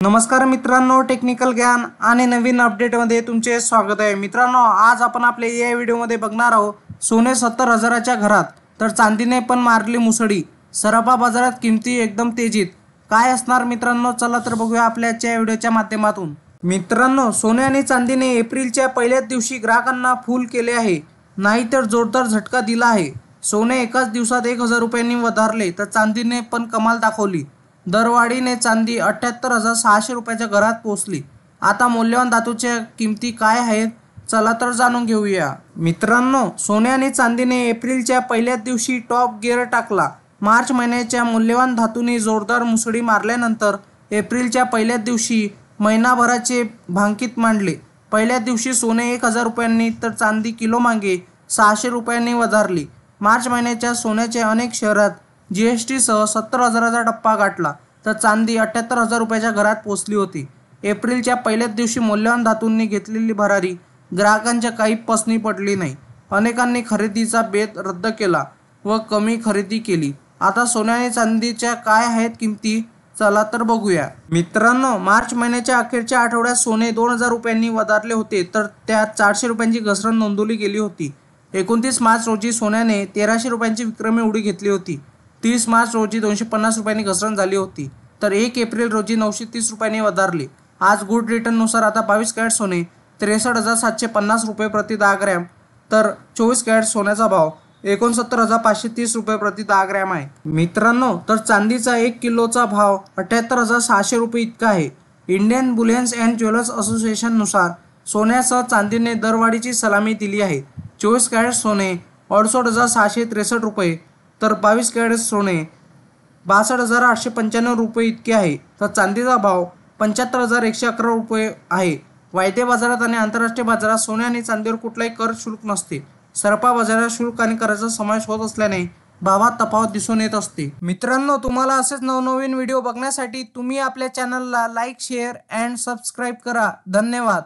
नमस्कार मित्रांनो, टेक्निकल ज्ञान आणि नवीन अपडेटमध्ये तुमचे स्वागत आहे। मित्रांनो, आज आपण आपल्या या व्हिडिओमध्ये बघणार आहोत सोने 70,000च्या घरात तर चांदीने पण मारली मुसळी। सराफा बाजारात किमती एकदम तेजीत काय असणार मित्रांनो, चला तर बघूया आपल्या आजच्या व्हिडिओच्या माध्यमातून। मित्रांनो, सोने आणि चांदीने एप्रिलच्या पहिल्याच दिवशी ग्राहकांना फुल केले आहे, नाहीतर जोरदार झटका दिला आहे। सोने एकाच दिवसात 1000 रुपयांनी वधारले तर चांदीने पण कमाल दाखवली। दरवाढीने चांदी 78,600 रुपयाच्या घरात पोहोचली। आता मौल्यवान धातूच्या किमती काय आहेत, चला तर जाणून घेऊया। मित्रांनो, सोने आणि चांदीने एप्रिलच्या पहिल्याच दिवशी टॉप गिअर टाकला। मार्च महिन्याच्या मौल्यवान धातूंनी जोरदार मुसळी मारल्यानंतर एप्रिलच्या पहिल्याच दिवशी महिनाभराचे भांकीत मांडले। पहिल्याच दिवशी सोने 1000 रुपयांनी तर चांदी किलो मागे 600 रुपयांनी वधारली। मार्च महिन्याच्या सोन्याचे अनेक शहरात जीएसटी सह 70,000चा टप्पा गाठला तर चांदी 78,000 रुपयाच्या घरात पोहोचली होती। एप्रिलच्या पहिल्याच दिवशी मौल्यवान धातूंनी घेतलेली भरारी ग्राहकांच्या काही पसनी पडली नाही। अनेकांनी खरेदीचा बेत रद्द केला व कमी खरेदी केली। आता सोने आणि चांदीच्या काय आहेत किमती, चला तर बघूया। मित्रांनो, मार्च महिन्याच्या अखेरच्या आठवड्यात सोने 2000 रुपयांनी वधारले होते तर त्यात 400 रुपयांची घसरण नोंदवली गेली होती। 29 मार्च रोजी सोन्याने 1300 रुपयांची विक्रमी उडी घेतली होती। 30 मार्च रोजी 250 रुपयांनी घसरण झाली होती तर 1 एप्रिल रोजी 930 रुपयांनी वधारले। आज गुड रिटर्ननुसार आता 22 कॅरेट सोने 63,750 रुपये प्रति 10 ग्रॅम तर 24 कॅरेट सोन्याचा भाव 69,530 रुपये प्रति 10 ग्रॅम आहे। मित्रांनो, तर चांदीचा 1 किलोचा भाव 78,600 रुपये इतका आहे। Indian bullions and jewellers association नुसार सोन्यासह चांदीने दरवाढीची सलामी दिली आहे। 24 कॅरेट सोने 68,663 रुपये तर 22 कॅरेट सोने 62,895 रुपये इतके आहे तर चांदीचा भाव 75,111 रुपये आहे। वायदे बाजारात आणि आंतरराष्ट्रीय बाजारात सोने आणि चांदीवर कुठलाही कर शुल्क नसते। सराफा बाजारात शुल्क आणि कराचा समावेश होत असल्याने भावात तफावत दिसून येत असते। मित्रांनो, तुम्हाला असेच नवनवीन व्हिडिओ बघण्यासाठी तुम्ही आपल्या चॅनलला लाईक, शेअर अँड सबस्क्राईब करा। धन्यवाद।